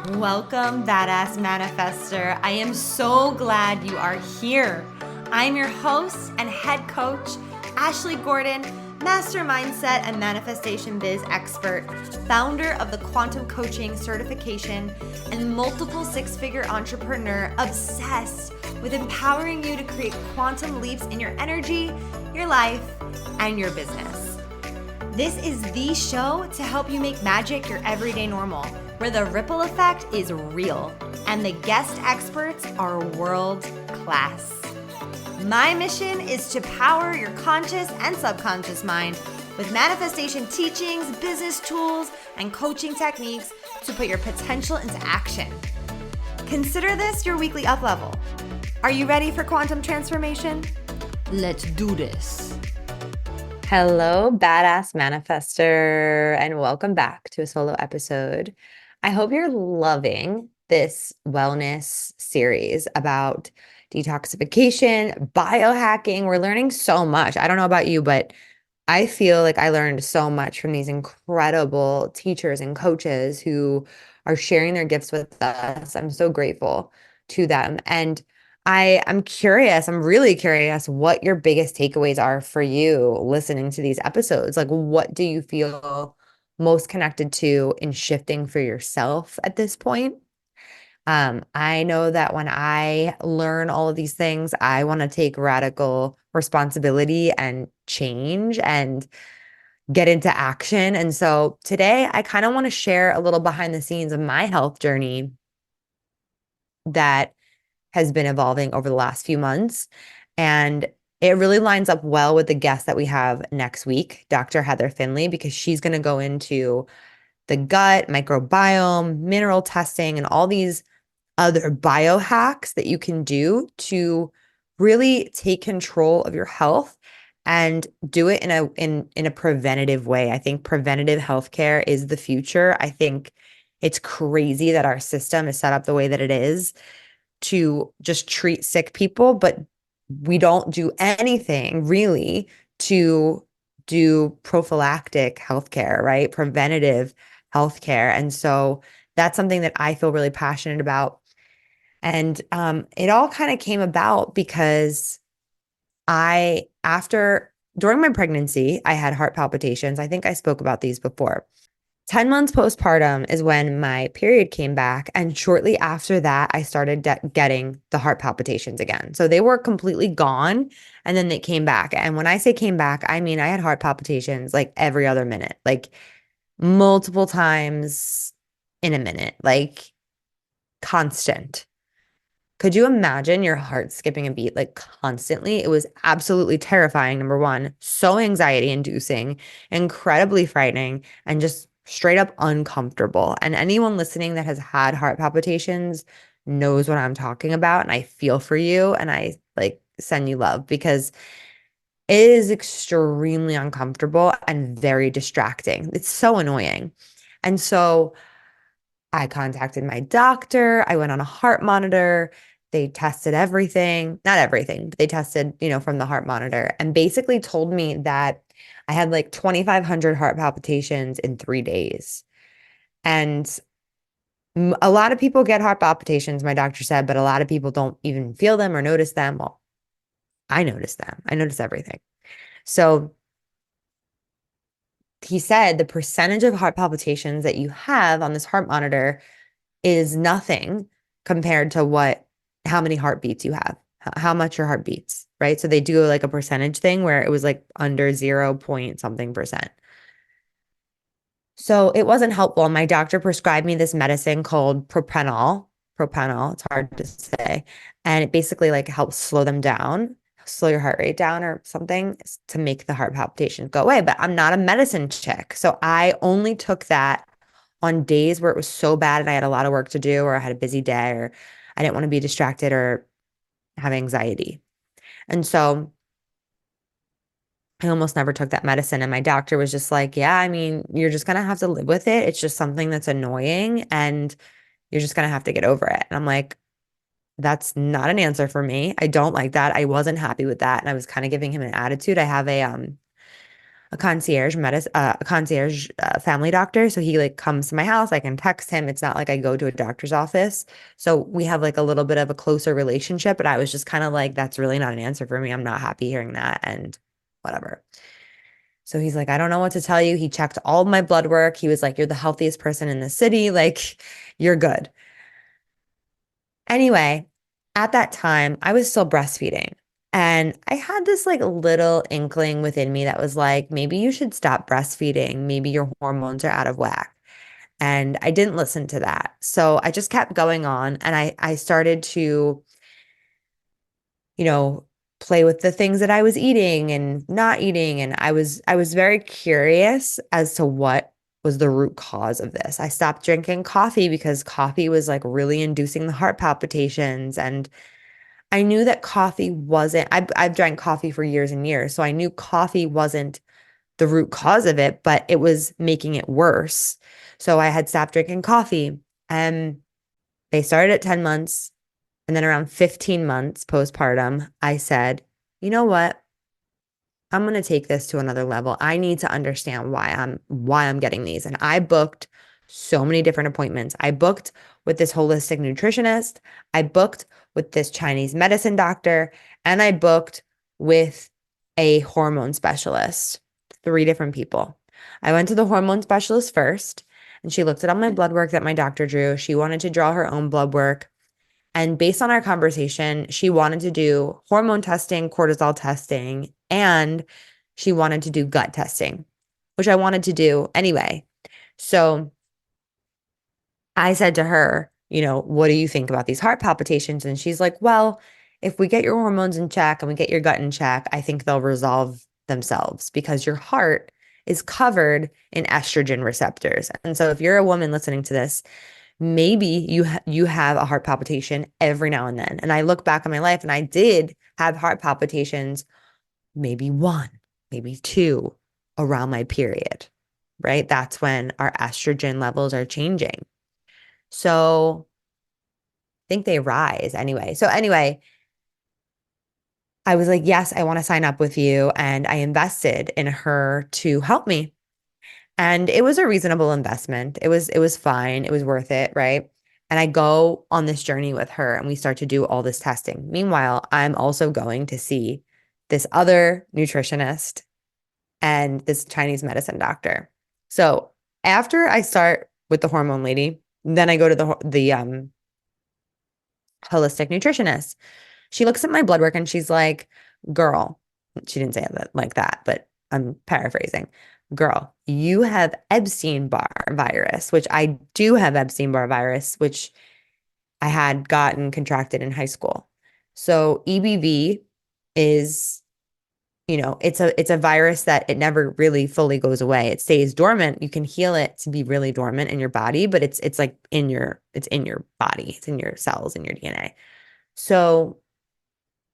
Welcome, Badass Manifester. I am so glad you are here. I'm your host and head coach, Ashley Gordon, master mindset and manifestation biz expert, founder of the quantum coaching certification, and multiple six-figure entrepreneur obsessed with empowering you to create quantum leaps in your energy, your life, and your business. This is the show to help you make magic your everyday normal, where the ripple effect is real and the guest experts are world class. My mission is to power your conscious and subconscious mind with manifestation teachings, business tools, and coaching techniques to put your potential into action. Consider this your weekly up level. Are you ready for quantum transformation? Let's do this. Hello, badass manifester, and welcome back to a solo episode. I hope you're loving this wellness series about detoxification, biohacking. We're learning so much. I don't know about you, but I feel like I learned so much from these incredible teachers and coaches who are sharing their gifts with us. I'm so grateful to them. And I'm curious, I'm really curious what your biggest takeaways are for you listening to these episodes. Like, what do you feel most connected to in shifting for yourself at this point? I know that when I learn all of these things, I want to take radical responsibility and change and get into action. And so today I kind of want to share a little behind the scenes of my health journey that has been evolving over the last few months. And it really lines up well with the guest that we have next week, Dr. Heather Finley, because she's going to go into the gut, microbiome, mineral testing, and all these other biohacks that you can do to really take control of your health and do it in a preventative way. I think preventative healthcare is the future. I think it's crazy that our system is set up the way that it is to just treat sick people, but we don't do anything really to do prophylactic healthcare, right? Preventative healthcare. And so that's something that I feel really passionate about. And it all kind of came about because during my pregnancy, I had heart palpitations. I think I spoke about these before. 10 months postpartum is when my period came back. And shortly after that, I started getting the heart palpitations again. So they were completely gone and then they came back. And when I say came back, I mean, I had heart palpitations like every other minute, like multiple times in a minute, like constant. Could you imagine your heart skipping a beat like constantly? It was absolutely terrifying, number one, so anxiety inducing, incredibly frightening, and just straight up uncomfortable. And anyone listening that has had heart palpitations knows what I'm talking about. And I feel for you and I like send you love because it is extremely uncomfortable and very distracting. It's so annoying. And so I contacted my doctor. I went on a heart monitor. They tested everything, not everything, but they tested, from the heart monitor and basically told me that I had like 2,500 heart palpitations in 3 days. And a lot of people get heart palpitations, my doctor said, but a lot of people don't even feel them or notice them. Well, I noticed them. I noticed everything. So he said the percentage of heart palpitations that you have on this heart monitor is nothing compared to how many heartbeats you have, how much your heart beats, right? So they do like a percentage thing where it was like under 0 point something percent. So it wasn't helpful. My doctor prescribed me this medicine called propranolol. Propranolol, it's hard to say. And it basically like helps slow them down, slow your heart rate down or something to make the heart palpitations go away. But I'm not a medicine chick. So I only took that on days where it was so bad and I had a lot of work to do or I had a busy day or I didn't want to be distracted or have anxiety. And so I almost never took that medicine. And my doctor was just like, yeah, I mean, you're just going to have to live with it. It's just something that's annoying and you're just going to have to get over it. And I'm like, that's not an answer for me. I don't like that. I wasn't happy with that. And I was kind of giving him an attitude. I have a a concierge family doctor. So he like comes to my house. I can text him. It's not like I go to a doctor's office. So we have like a little bit of a closer relationship. But I was just kind of like, that's really not an answer for me. I'm not happy hearing that and whatever. So he's like, I don't know what to tell you. He checked all of my blood work. He was like, you're the healthiest person in the city. Like, you're good. Anyway, at that time, I was still breastfeeding. And I had this like little inkling within me that was like, maybe you should stop breastfeeding. Maybe your hormones are out of whack. And I didn't listen to that. So I just kept going on and I started to, you know, play with the things that I was eating and not eating. And I was very curious as to what was the root cause of this. I stopped drinking coffee because coffee was like really inducing the heart palpitations. And I knew that coffee wasn't, I've drank coffee for years and years. So I knew coffee wasn't the root cause of it, but it was making it worse. So I had stopped drinking coffee and they started at 10 months. And then around 15 months postpartum, I said, you know what? I'm going to take this to another level. I need to understand why I'm getting these. And I booked so many different appointments. I booked with this holistic nutritionist, I booked with this Chinese medicine doctor, and I booked with a hormone specialist. 3 different people. I went to the hormone specialist first, and she looked at all my blood work that my doctor drew. She wanted to draw her own blood work. And based on our conversation, she wanted to do hormone testing, cortisol testing, and she wanted to do gut testing, which I wanted to do anyway. So I said to her, what do you think about these heart palpitations? And she's like, well, if we get your hormones in check and we get your gut in check, I think they'll resolve themselves because your heart is covered in estrogen receptors. And so if you're a woman listening to this, maybe you have a heart palpitation every now and then. And I look back on my life and I did have heart palpitations, maybe one, maybe two around my period, right? That's when our estrogen levels are changing. So I think they rise anyway. So anyway, I was like, yes, I want to sign up with you. And I invested in her to help me. And it was a reasonable investment. It was fine. It was worth it, right? And I go on this journey with her and we start to do all this testing. Meanwhile, I'm also going to see this other nutritionist and this Chinese medicine doctor. So after I start with the hormone lady, then I go to the holistic nutritionist. She looks at my blood work and she's like, girl, she didn't say that like that, but I'm paraphrasing. Girl, you have Epstein-Barr virus, which I do have Epstein-Barr virus, which I had gotten contracted in high school. So EBV is, it's a virus that it never really fully goes away. It stays dormant. You can heal it to be really dormant in your body, but it's like it's in your body, it's in your cells, in your DNA. So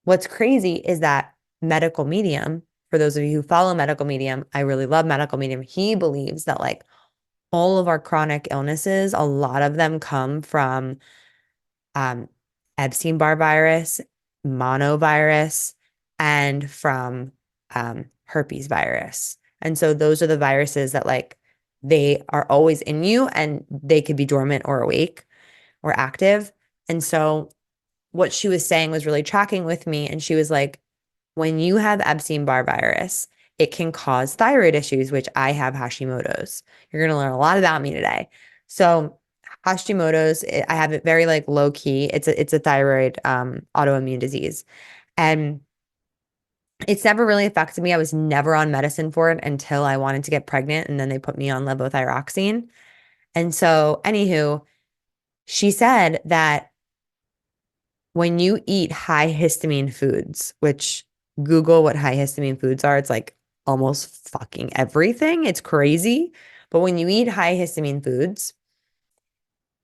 what's crazy is that medical medium, for those of you who follow medical medium, I really love medical medium. He believes that like all of our chronic illnesses, a lot of them come from um, Epstein-Barr virus, monovirus, and from herpes virus. And so those are the viruses that like they are always in you and they could be dormant or awake or active. And so what she was saying was really tracking with me. And she was like, when you have Epstein-Barr virus, it can cause thyroid issues, which I have Hashimoto's. You're going to learn a lot about me today. So Hashimoto's, I have it very like low key. It's a thyroid autoimmune disease. And it's never really affected me. I was never on medicine for it until I wanted to get pregnant. And then they put me on levothyroxine. And so, anywho, she said that when you eat high histamine foods, which Google what high histamine foods are, it's like almost fucking everything. It's crazy. But when you eat high histamine foods,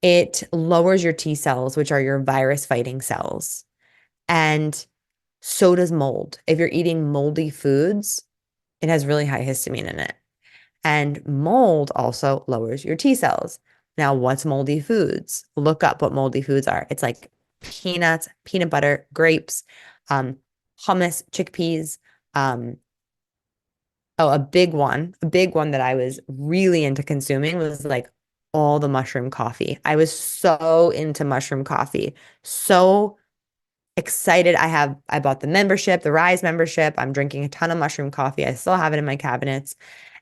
it lowers your T cells, which are your virus fighting cells. And so does mold. If you're eating moldy foods, it has really high histamine in it. And mold also lowers your T cells. Now, what's moldy foods? Look up what moldy foods are. It's like peanuts, peanut butter, grapes, hummus, chickpeas, um, Oh, a big one that I was really into consuming was like all the mushroom coffee. I was so into mushroom coffee. So excited. I bought the membership, the Rise membership. I'm drinking a ton of mushroom coffee. I still have it in my cabinets.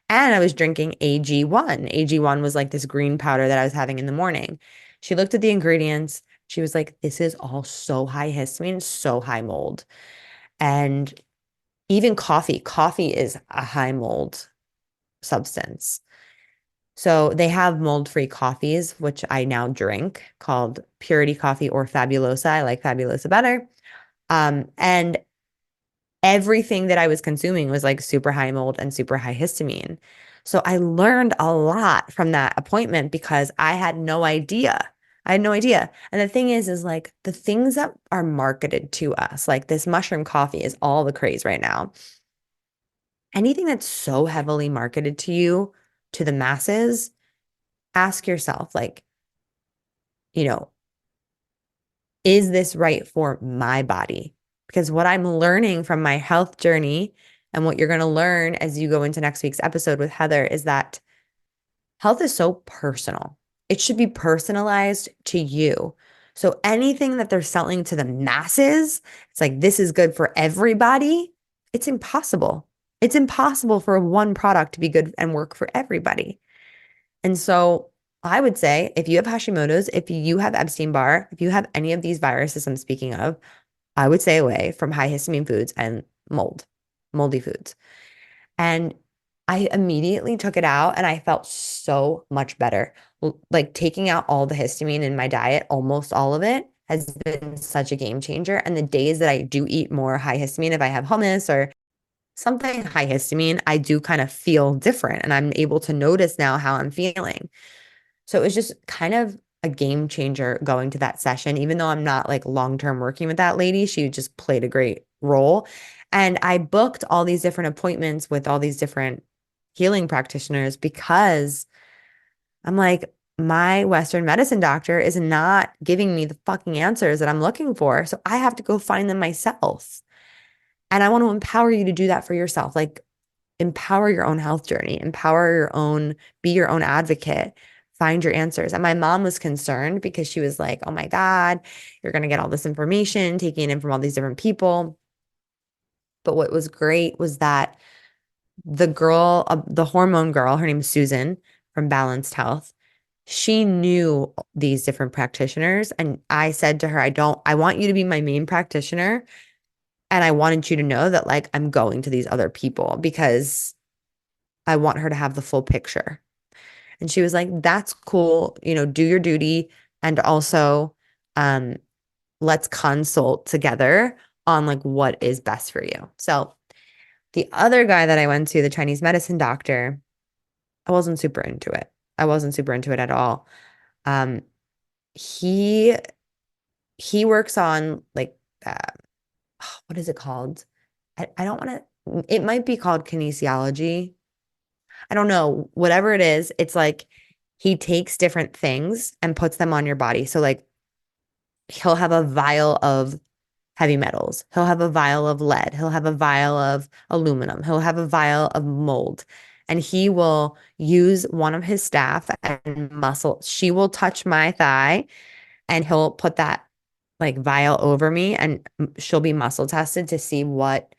And I was drinking AG1. AG1 was like this green powder that I was having in the morning. She looked at the ingredients. She was like, this is all so high histamine, so high mold. And even coffee is a high mold substance. So they have mold-free coffees, which I now drink, called Purity Coffee or Fabulosa. I like Fabulosa better. And everything that I was consuming was like super high mold and super high histamine. So I learned a lot from that appointment because I had no idea. I had no idea. And the thing is like the things that are marketed to us, like this mushroom coffee is all the craze right now. Anything that's so heavily marketed to you, to the masses, ask yourself, like, you know, is this right for my body? Because what I'm learning from my health journey and what you're going to learn as you go into next week's episode with Heather is that health is so personal. It should be personalized to you. So anything that they're selling to the masses, it's like this is good for everybody. It's impossible. It's impossible for one product to be good and work for everybody. And so I would say if you have Hashimoto's, if you have Epstein-Barr, if you have any of these viruses I'm speaking of, I would stay away from high histamine foods and moldy foods. And I immediately took it out and I felt so much better. Like taking out all the histamine in my diet, almost all of it, has been such a game changer. And the days that I do eat more high histamine, if I have hummus or something high histamine, I do kind of feel different and I'm able to notice now how I'm feeling. So it was just kind of a game changer going to that session, even though I'm not like long term working with that lady. She just played a great role. And I booked all these different appointments with all these different healing practitioners because I'm like, my Western medicine doctor is not giving me the fucking answers that I'm looking for. So I have to go find them myself. And I want to empower you to do that for yourself. Like, empower your own health journey, empower your own, be your own advocate, find your answers. And my mom was concerned because she was like, oh my God, you're going to get all this information, taking it in from all these different people. But what was great was that the girl, the hormone girl, her name's Susan from Balanced Health. She knew these different practitioners. And I said to her, I want you to be my main practitioner. And I wanted you to know that like I'm going to these other people because I want her to have the full picture. And she was like, that's cool, do your duty. And also, um, let's consult together on like what is best for you. So the other guy that I went to, the Chinese medicine doctor, I wasn't super into it. I wasn't super into it at all. Um, he he works on like what is it called? I don't want to, it might be called kinesiology. I don't know, whatever it is, it's like he takes different things and puts them on your body. So like he'll have a vial of heavy metals. He'll have a vial of lead. He'll have a vial of aluminum. He'll have a vial of mold. And he will use one of his staff and muscle. She will touch my thigh and he'll put that like vial over me and she'll be muscle tested to see what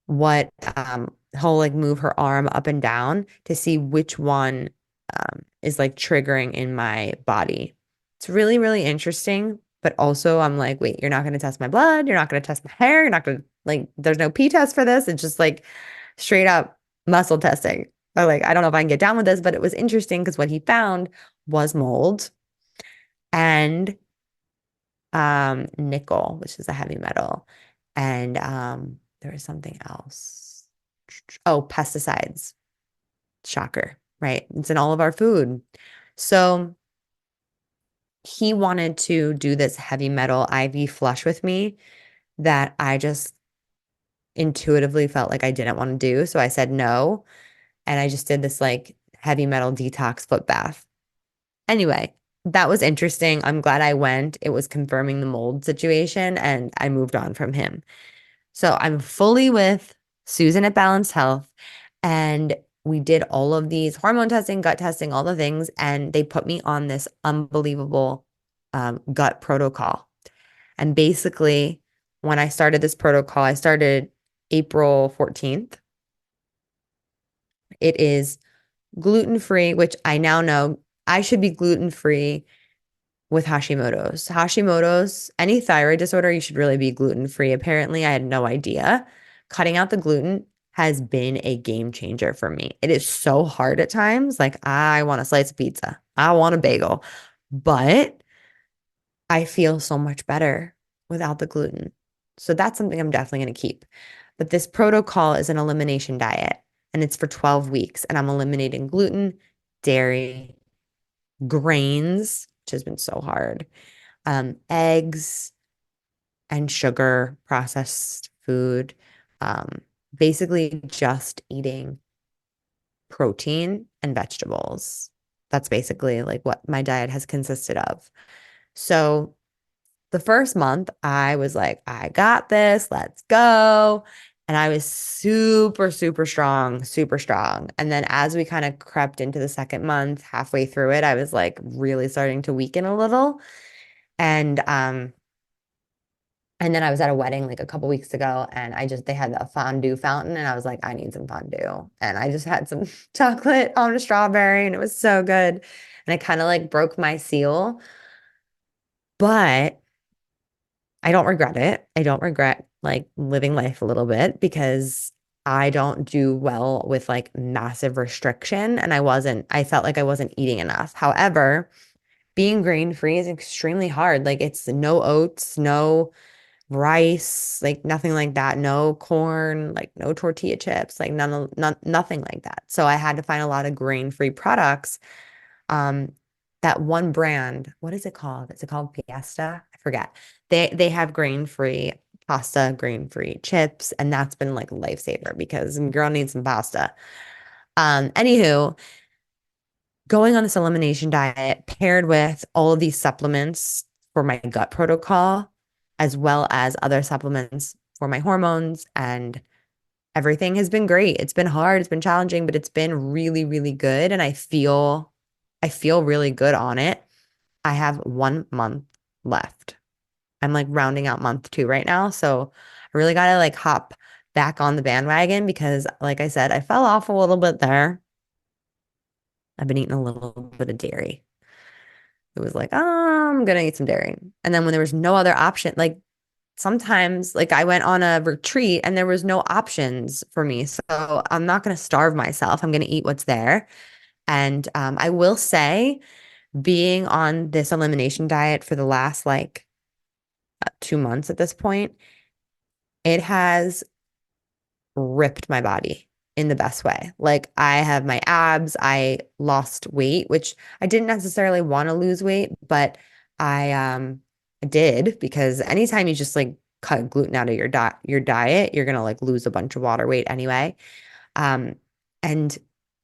he'll like move her arm up and down to see which one is like triggering in my body. It's really, really interesting. But also I'm like, wait, you're not going to test my blood. You're not going to test my hair. You're not going to like, there's no P test for this. It's just like straight up muscle testing. Or like, I don't know if I can get down with this, but it was interesting because what he found was mold and nickel, which is a heavy metal. And there was something else. Oh, pesticides. Shocker, right? It's in all of our food. So he wanted to do this heavy metal IV flush with me that I just intuitively felt like I didn't want to do. So I said no. And I just did this like heavy metal detox foot bath. Anyway, that was interesting. I'm glad I went. It was confirming the mold situation and I moved on from him. So I'm fully with Susan at Balanced Health. And we did all of these hormone testing, gut testing, all the things. And they put me on this unbelievable gut protocol. And basically, when I started this protocol, I started April 14th. It is gluten free, which I now know I should be gluten free with Hashimoto's. Hashimoto's, any thyroid disorder, you should really be gluten free. Apparently, I had no idea. Cutting out the gluten has been a game changer for me. It is so hard at times. Like, I want a slice of pizza, I want a bagel, but I feel so much better without the gluten. So that's something I'm definitely going to keep. But this protocol is an elimination diet and it's for 12 weeks. And I'm eliminating gluten, dairy, grains, which has been so hard, eggs, and sugar, processed food. Um, Basically, just eating protein and vegetables. That's basically like what my diet has consisted of. So the first month, I was like, I got this, let's go. And I was super, super strong, super strong. And then as we kind of crept into the second month, halfway through it, I was like really starting to weaken a little. And and then I was at a wedding like a couple weeks ago and they had a fondue fountain and I was like, I need some fondue. And I just had some chocolate on a strawberry and it was so good. And it kind of like broke my seal, but I don't regret it. I don't regret like living life a little bit because I don't do well with like massive restriction and I felt like I wasn't eating enough. However, being grain free is extremely hard. Like it's no oats, no rice, like nothing like that, no corn, like no tortilla chips, like nothing like that. So I had to find a lot of grain free products. Um, that one brand, what is it called? Is it called Fiesta? I forget. They have grain-free pasta, grain-free chips, and that's been like a lifesaver because girl needs some pasta. Anywho, going on this elimination diet paired with all of these supplements for my gut protocol, as well as other supplements for my hormones and everything has been great. It's been hard, it's been challenging, but it's been really, really good. And I feel really good on it. I have 1 month left. I'm like rounding out month 2 right now. So I really gotta like hop back on the bandwagon because like I said, I fell off a little bit there. I've been eating a little bit of dairy. It was like, oh, I'm gonna eat some dairy. And then when there was no other option, like sometimes like I went on a retreat and there was no options for me. So I'm not going to starve myself. I'm going to eat what's there. And I will say, being on this elimination diet for the last like 2 months at this point, it has ripped my body in the best way. Like I have my abs, I lost weight, which I didn't necessarily want to lose weight, but I did because anytime you just like cut gluten out of your diet, you're gonna like lose a bunch of water weight anyway. Um and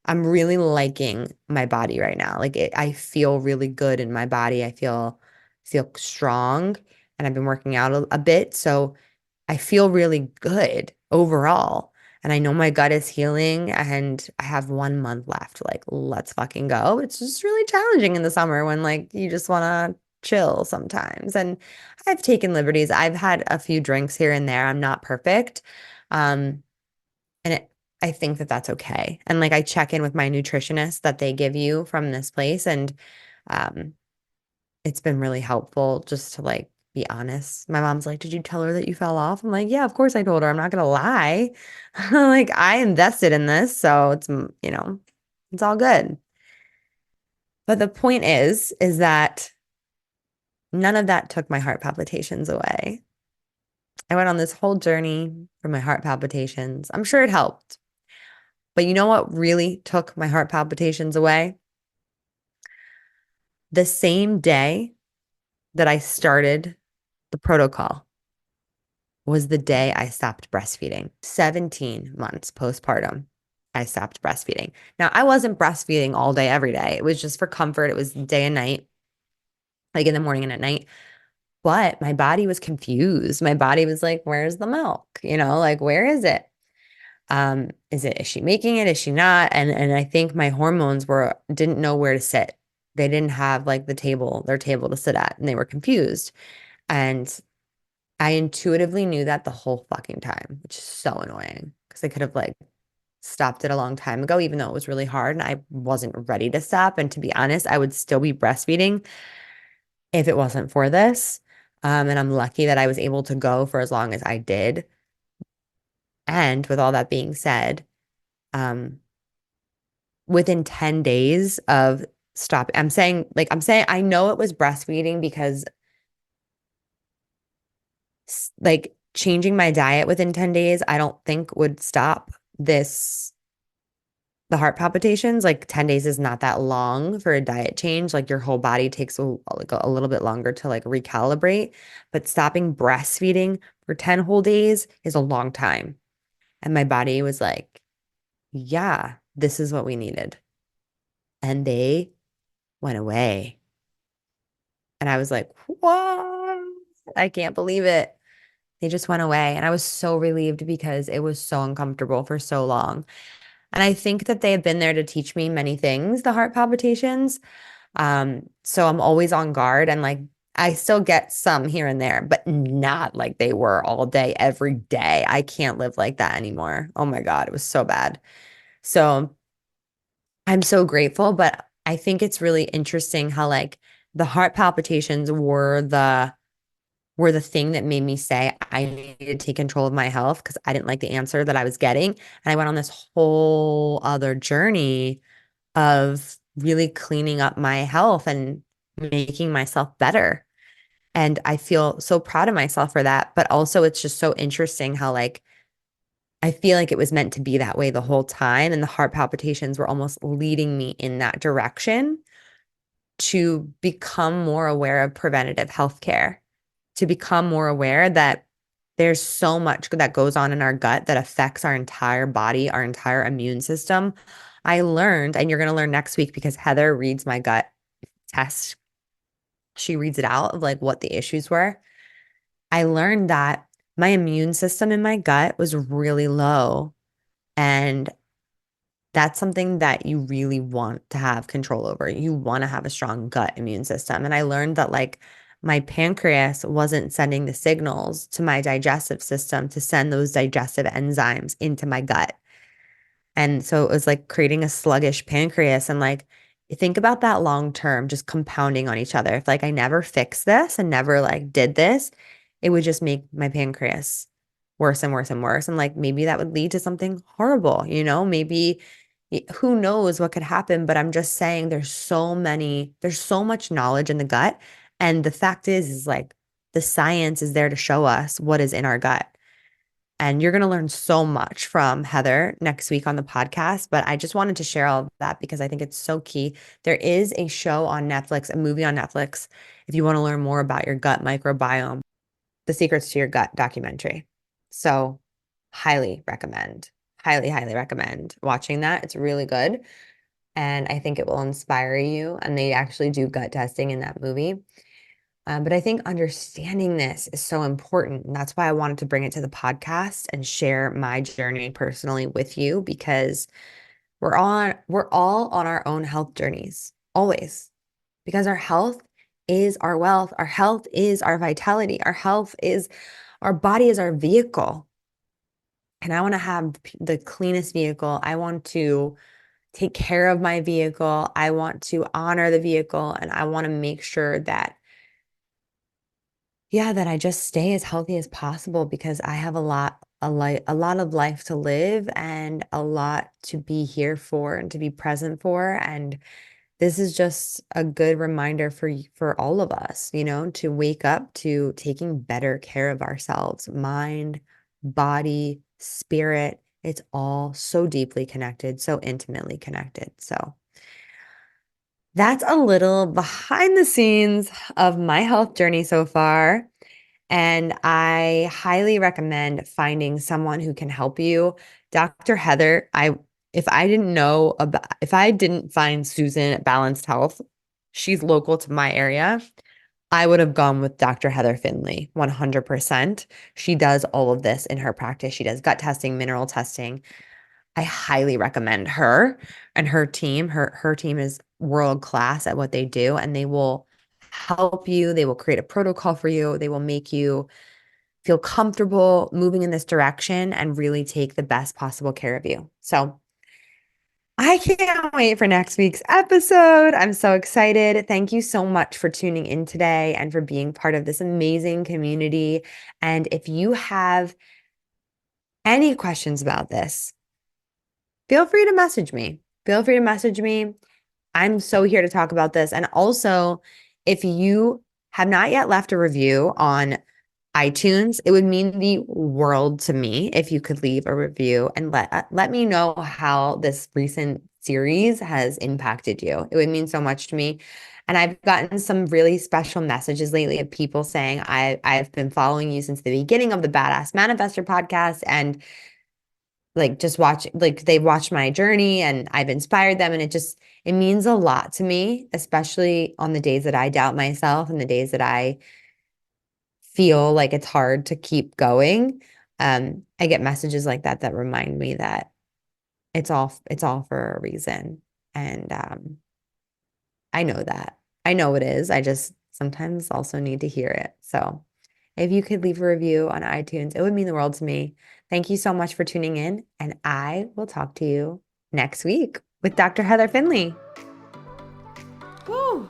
I'm really liking my body right now. I feel really good in my body. I feel strong and I've been working out a bit, so I feel really good overall. And I know my gut is healing and I have 1 month left. Like, let's fucking go. It's just really challenging in the summer when like you just want to chill sometimes. And I've taken liberties. I've had a few drinks here and there. I'm not perfect. Um, and I think that that's okay. And like I check in with my nutritionist that they give you from this place and um it's been really helpful just to like be honest. My mom's like, "Did you tell her that you fell off?" I'm like, "Yeah, of course I told her. I'm not gonna lie." Like I invested in this, so it's all good. But the point is that none of that took my heart palpitations away. I went on this whole journey for my heart palpitations. I'm sure it helped. But you know what really took my heart palpitations away? The same day that I started the protocol was the day I stopped breastfeeding. 17 months postpartum, I stopped breastfeeding. Now, I wasn't breastfeeding all day, every day. It was just for comfort. It was day and night, like in the morning and at night. But my body was confused. My body was like, where's the milk? Like, where is it? Is she making it? Is she not? And I think my hormones didn't know where to sit. They didn't have like their table to sit at, and they were confused. And I intuitively knew that the whole fucking time, which is so annoying because I could have like stopped it a long time ago, even though it was really hard and I wasn't ready to stop. And to be honest, I would still be breastfeeding if it wasn't for this. And I'm lucky that I was able to go for as long as I did. And with all that being said, um, within 10 days of stop, I'm saying I know it was breastfeeding because like changing my diet within 10 days, I don't think would stop the heart palpitations. Like 10 days is not that long for a diet change. Like your whole body takes a little bit longer to like recalibrate, but stopping breastfeeding for 10 whole days is a long time. And my body was like, yeah, this is what we needed. And they went away. And I was like, what? I can't believe it. They just went away. And I was so relieved because it was so uncomfortable for so long. And I think that they have been there to teach me many things, the heart palpitations. So I'm always on guard and like I still get some here and there, but not like they were all day, every day. I can't live like that anymore. Oh my God, it was so bad. So I'm so grateful, but I think it's really interesting how like the heart palpitations were the thing that made me say I needed to take control of my health because I didn't like the answer that I was getting. And I went on this whole other journey of really cleaning up my health and making myself better. And I feel so proud of myself for that. But also, it's just so interesting how, like, I feel like it was meant to be that way the whole time. And the heart palpitations were almost leading me in that direction to become more aware of preventative health care, to become more aware that there's so much that goes on in our gut that affects our entire body, our entire immune system. I learned, and you're going to learn next week because Heather reads my gut test. She reads it out of like what the issues were. I learned that my immune system in my gut was really low. And that's something that you really want to have control over. You want to have a strong gut immune system. And I learned that like my pancreas wasn't sending the signals to my digestive system to send those digestive enzymes into my gut. And so it was like creating a sluggish pancreas. And like, think about that long term, just compounding on each other. If like I never fixed this and never like did this, it would just make my pancreas worse and worse and worse. And like maybe that would lead to something horrible, maybe who knows what could happen. But I'm just saying there's so much knowledge in the gut. And the fact is like the science is there to show us what is in our gut. And you're going to learn so much from Heather next week on the podcast. But I just wanted to share all of that because I think it's so key. There is a show on Netflix, a movie on Netflix, if you want to learn more about your gut microbiome, The Secrets to Your Gut documentary. So, highly recommend, highly, highly recommend watching that. It's really good. And I think it will inspire you. And they actually do gut testing in that movie. But I think understanding this is so important. And that's why I wanted to bring it to the podcast and share my journey personally with you because we're all on our own health journeys, always. Because our health is our wealth. Our health is our vitality. Our body is our vehicle. And I want to have the cleanest vehicle. I want to take care of my vehicle. I want to honor the vehicle. And I want to make sure that yeah, that I just stay as healthy as possible because I have a lot of life to live and a lot to be here for and to be present for. And this is just a good reminder for all of us, to wake up to taking better care of ourselves, mind, body, spirit. It's all so deeply connected, so intimately connected. So that's a little behind the scenes of my health journey so far. And I highly recommend finding someone who can help you. Dr. Heather, if I didn't find Susan at Balanced Health, she's local to my area. I would have gone with Dr. Heather Finley, 100%. She does all of this in her practice. She does gut testing, mineral testing. I highly recommend her and her team. Her team is world class at what they do, and they will help you. They will create a protocol for you. They will make you feel comfortable moving in this direction and really take the best possible care of you. So I can't wait for next week's episode. I'm so excited. Thank you so much for tuning in today and for being part of this amazing community. And if you have any questions about this, feel free to message me. Feel free to message me. I'm so here to talk about this. And also, if you have not yet left a review on iTunes, it would mean the world to me if you could leave a review and let me know how this recent series has impacted you. It would mean so much to me. And I've gotten some really special messages lately of people saying I've been following you since the beginning of the Badass Manifestor podcast, and like just watch, like they've watched my journey and I've inspired them, and it means a lot to me, especially on the days that I doubt myself and the days that I feel like it's hard to keep going. I get messages like that that remind me that it's all for a reason. And I know that. I know it is. I just sometimes also need to hear it. So if you could leave a review on iTunes, it would mean the world to me. Thank you so much for tuning in, and I will talk to you next week with Dr. Heather Finley. Woo!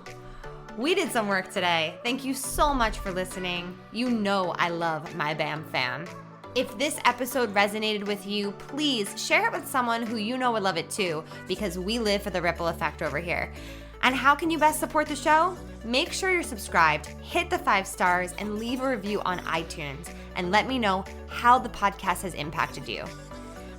We did some work today. Thank you so much for listening. You know I love my BAM fam. If this episode resonated with you, please share it with someone who you know would love it too, because we live for the ripple effect over here. And how can you best support the show? Make sure you're subscribed, hit the 5 stars, and leave a review on iTunes, and let me know how the podcast has impacted you.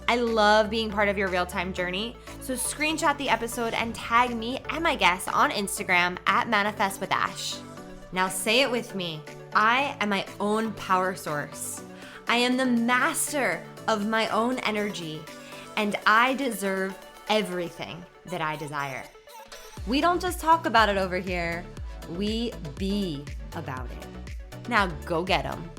I love being part of your real-time journey, so screenshot the episode and tag me and my guests on Instagram at ManifestWithAsh. Now say it with me. I am my own power source. I am the master of my own energy, and I deserve everything that I desire. We don't just talk about it over here, we be about it. Now go get 'em.